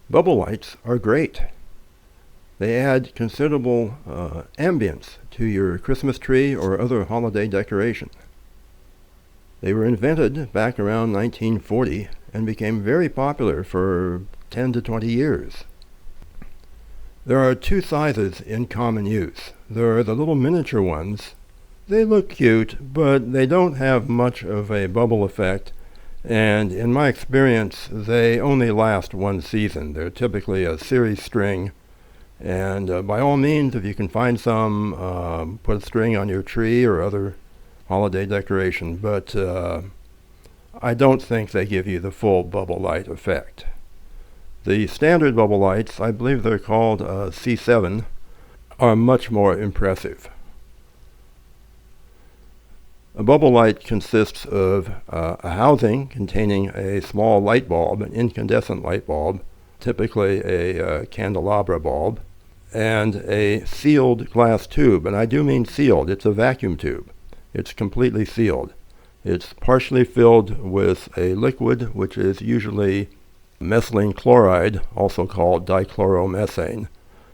Bubble lights are great. They add considerable ambience to your Christmas tree or other holiday decoration. They were invented back around 1940 and became very popular for 10 to 20 years. There are two sizes in common use. There are the little miniature ones. They look cute, but they don't have much of a bubble effect, and in my experience, they only last one season. They're typically a series string, and by all means, if you can find some, put a string on your tree or other holiday decoration, but I don't think they give you the full bubble light effect. The standard bubble lights, I believe they're called C7, are much more impressive. A bubble light consists of a housing containing a small light bulb, an incandescent light bulb, typically a candelabra bulb, and a sealed glass tube. And I do mean sealed. It's a vacuum tube. It's completely sealed. It's partially filled with a liquid, which is usually methylene chloride, also called dichloromethane,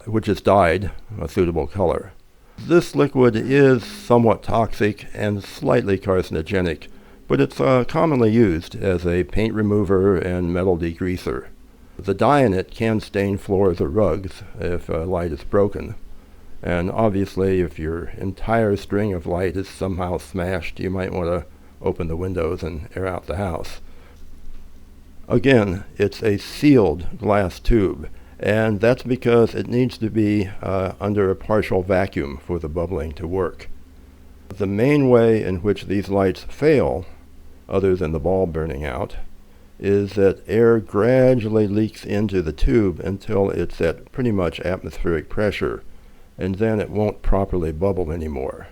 which is dyed a suitable color. This liquid is somewhat toxic and slightly carcinogenic, but it's commonly used as a paint remover and metal degreaser. The dye in it can stain floors or rugs if light is broken. And obviously, if your entire string of light is somehow smashed, you might want to open the windows and air out the house. Again, it's a sealed glass tube, and that's because it needs to be under a partial vacuum for the bubbling to work. The main way in which these lights fail, other than the bulb burning out, is that air gradually leaks into the tube until it's at pretty much atmospheric pressure, and then it won't properly bubble anymore.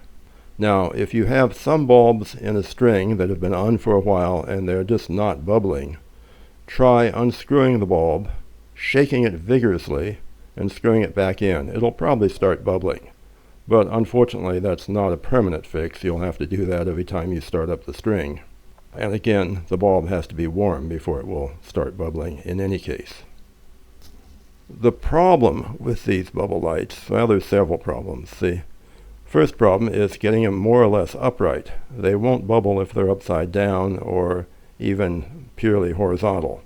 Now, if you have some bulbs in a string that have been on for a while and they're just not bubbling, try unscrewing the bulb, shaking it vigorously, and screwing it back in. It'll probably start bubbling. But unfortunately, that's not a permanent fix. You'll have to do that every time you start up the string. And again, the bulb has to be warm before it will start bubbling in any case. The problem with these bubble lights, well, there's several problems. The first problem is getting them more or less upright. They won't bubble if they're upside down or even purely horizontal.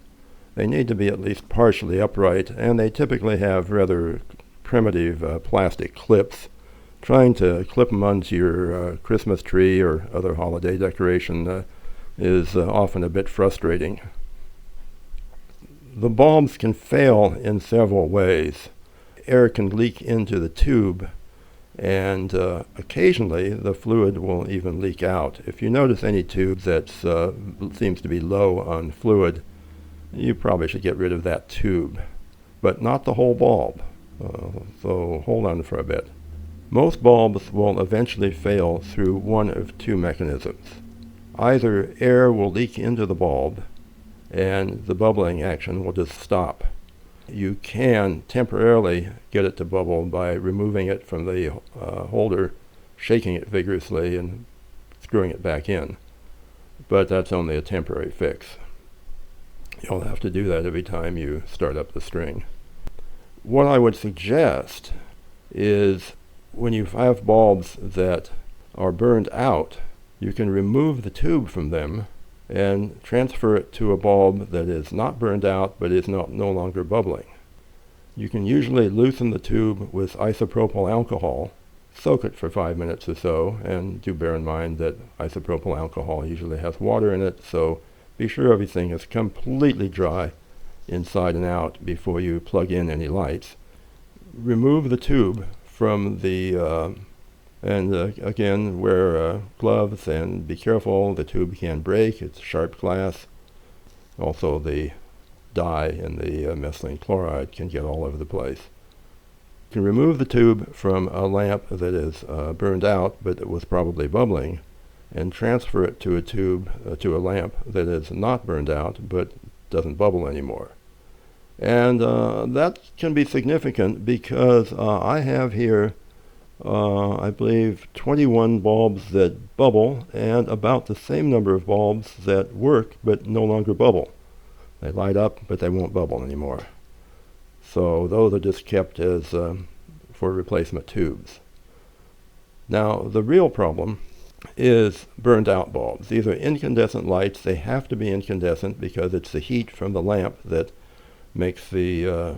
They need to be at least partially upright, and they typically have rather primitive plastic clips. Trying to clip them onto your Christmas tree or other holiday decoration is often a bit frustrating. The bulbs can fail in several ways. Air can leak into the tube, and occasionally the fluid will even leak out. If you notice any tube that seems to be low on fluid, you probably should get rid of that tube, but not the whole bulb. So hold on for a bit. Most bulbs will eventually fail through one of two mechanisms. Either air will leak into the bulb and the bubbling action will just stop. You can temporarily get it to bubble by removing it from the holder, shaking it vigorously, and screwing it back in. But that's only a temporary fix. You'll have to do that every time you start up the string. What I would suggest is when you have bulbs that are burned out, you can remove the tube from them and transfer it to a bulb that is not burned out but is no longer bubbling. You can usually loosen the tube with isopropyl alcohol, soak it for 5 minutes or so, and do bear in mind that isopropyl alcohol usually has water in it, so be sure everything is completely dry inside and out before you plug in any lights. Remove the tube from the again, wear gloves and be careful. The tube can break. It's sharp glass. Also, the dye in the methylene chloride can get all over the place. You can remove the tube from a lamp that is burned out, but it was probably bubbling, and transfer it to a tube, to a lamp that is not burned out, but doesn't bubble anymore. And that can be significant because I have here I believe 21 bulbs that bubble and about the same number of bulbs that work but no longer bubble. They light up but they won't bubble anymore. So those are just kept as for replacement tubes. Now, the real problem is burned out bulbs. These are incandescent lights. They have to be incandescent because it's the heat from the lamp that makes the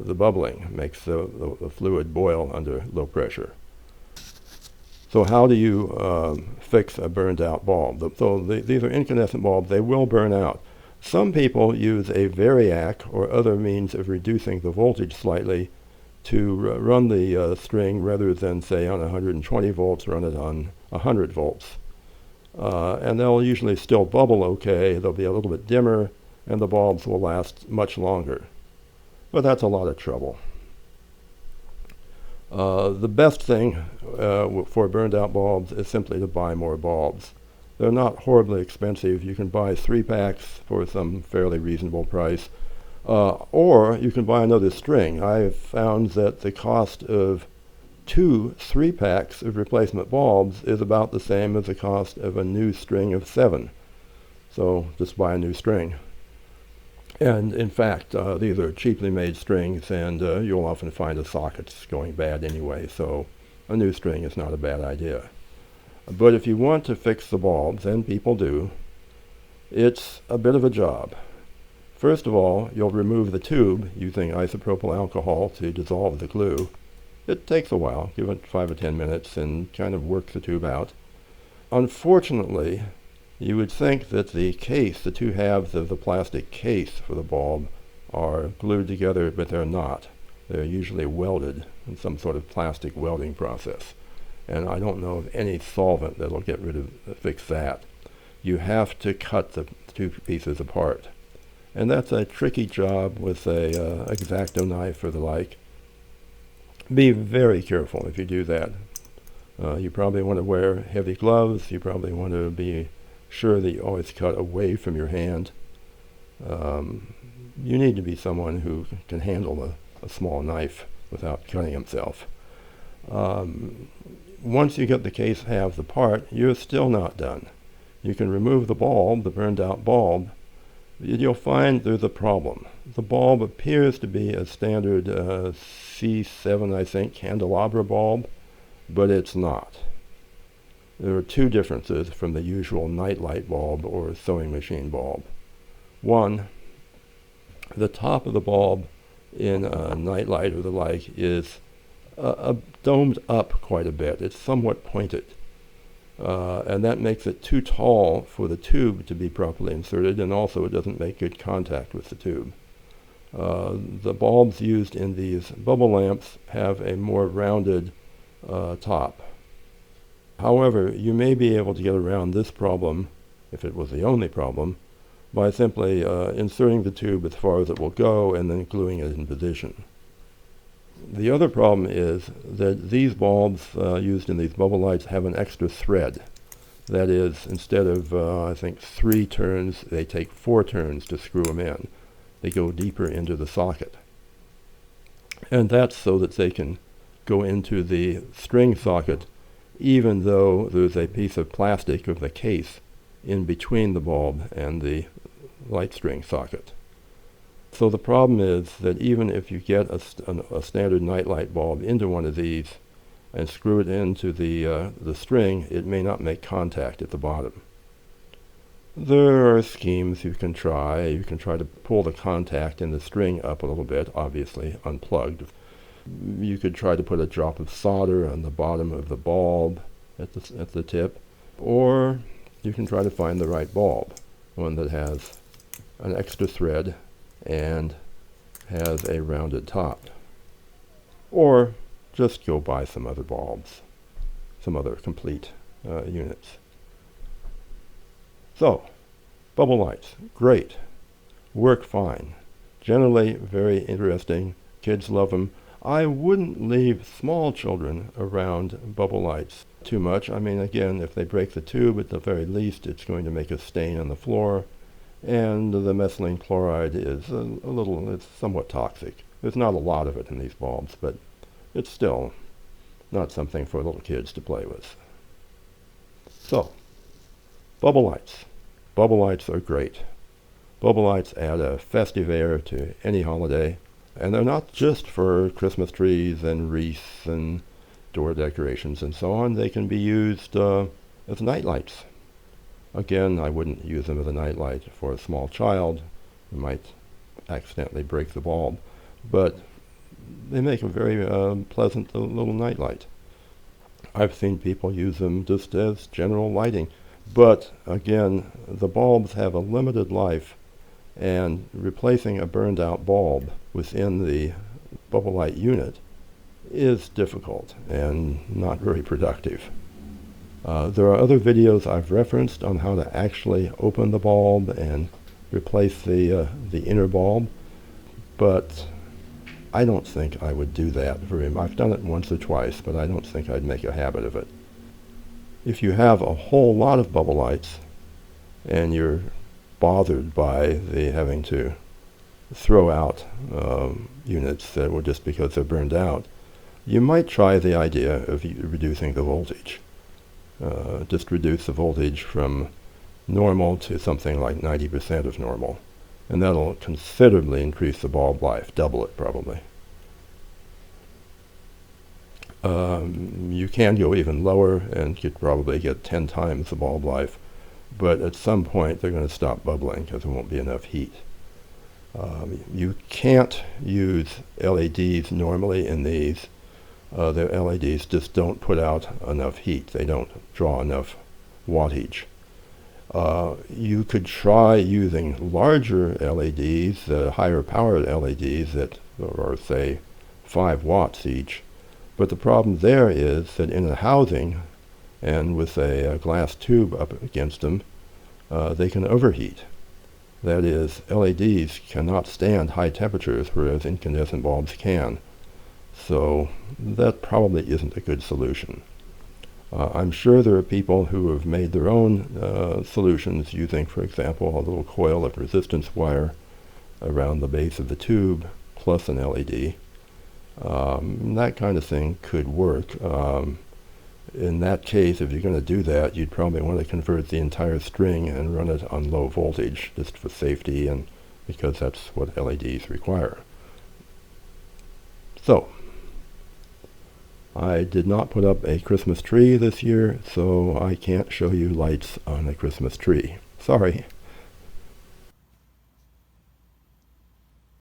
bubbling, makes the fluid boil under low pressure. So how do you fix a burned out bulb? These are incandescent bulbs. They will burn out. Some people use a variac or other means of reducing the voltage slightly to run the string rather than, say, on 120 volts, run it on 100 volts. And they'll usually still bubble okay. They'll be a little bit dimmer, and the bulbs will last much longer. But that's a lot of trouble. The best thing for burned out bulbs is simply to buy more bulbs. They're not horribly expensive. You can buy 3 packs for some fairly reasonable price. Or you can buy another string. I've found that the cost of 2 3-packs of replacement bulbs is about the same as the cost of a new string of 7. So just buy a new string. And in fact, these are cheaply made strings, and you'll often find the sockets going bad anyway, so a new string is not a bad idea. But if you want to fix the bulbs, and people do, it's a bit of a job. First of all, you'll remove the tube using isopropyl alcohol to dissolve the glue. It takes a while. Give it 5 or 10 minutes and kind of work the tube out. Unfortunately, you would think that the case, the 2 halves of the plastic case for the bulb, are glued together, but they're not. They're usually welded in some sort of plastic welding process. And I don't know of any solvent that'll fix that. You have to cut the 2 pieces apart. And that's a tricky job with a X-Acto knife or the like. Be very careful if you do that. You probably want to wear heavy gloves. You probably want to be sure that you always cut away from your hand. You need to be someone who can handle a small knife without cutting himself. Once you get the case halves apart, you're still not done. You can remove the bulb, the burned out bulb. You'll find there's a problem. The bulb appears to be a standard C7, I think, candelabra bulb, but it's not. There are 2 differences from the usual nightlight bulb or sewing machine bulb. One, the top of the bulb in a nightlight or the like is domed up quite a bit. It's somewhat pointed. And that makes it too tall for the tube to be properly inserted, and also it doesn't make good contact with the tube. The bulbs used in these bubble lamps have a more rounded top. However, you may be able to get around this problem, if it was the only problem, by simply inserting the tube as far as it will go and then gluing it in position. The other problem is that these bulbs used in these bubble lights have an extra thread. That is, instead of, I think, 3 turns, they take 4 turns to screw them in. They go deeper into the socket. And that's so that they can go into the string socket even though there's a piece of plastic of the case in between the bulb and the light string socket. So the problem is that even if you get a standard nightlight bulb into one of these and screw it into the string, it may not make contact at the bottom. There are schemes you can try. You can try to pull the contact in the string up a little bit, obviously unplugged. You could try to put a drop of solder on the bottom of the bulb at the tip, or you can try to find the right bulb, one that has an extra thread and has a rounded top. Or just go buy some other bulbs, some other complete units. So, bubble lights, great, work fine, generally very interesting, kids love them. I wouldn't leave small children around bubble lights too much. I mean, again, if they break the tube, at the very least, it's going to make a stain on the floor. And the methylene chloride is it's somewhat toxic. There's not a lot of it in these bulbs, but it's still not something for little kids to play with. So, bubble lights. Bubble lights are great. Bubble lights add a festive air to any holiday. And they're not just for Christmas trees and wreaths and door decorations and so on. They can be used as nightlights. Again, I wouldn't use them as a nightlight for a small child who might accidentally break the bulb, but they make a very pleasant little nightlight. I've seen people use them just as general lighting, but again, the bulbs have a limited life, and replacing a burned out bulb within the bubble light unit is difficult and not very productive. There are other videos I've referenced on how to actually open the bulb and replace the inner bulb, but I don't think I would do that very much. I've done it once or twice, but I don't think I'd make a habit of it. If you have a whole lot of bubble lights and you're bothered by the having to throw out units that were just because they're burned out, you might try the idea of reducing the voltage. Just reduce the voltage from normal to something like 90% of normal. And that'll considerably increase the bulb life, double it probably. You can go even lower and could probably get 10 times the bulb life, but at some point they're going to stop bubbling because there won't be enough heat. You can't use LEDs normally in these. The LEDs just don't put out enough heat. They don't draw enough wattage. You could try using larger LEDs, higher powered LEDs that are, say, 5 watts each. But the problem there is that in a housing and with a glass tube up against them, they can overheat. That is, LEDs cannot stand high temperatures, whereas incandescent bulbs can. So that probably isn't a good solution. I'm sure there are people who have made their own solutions using, for example, a little coil of resistance wire around the base of the tube plus an LED. That kind of thing could work. In that case, if you're going to do that, you'd probably want to convert the entire string and run it on low voltage just for safety and because that's what LEDs require. So, I did not put up a Christmas tree this year, so I can't show you lights on a Christmas tree. Sorry.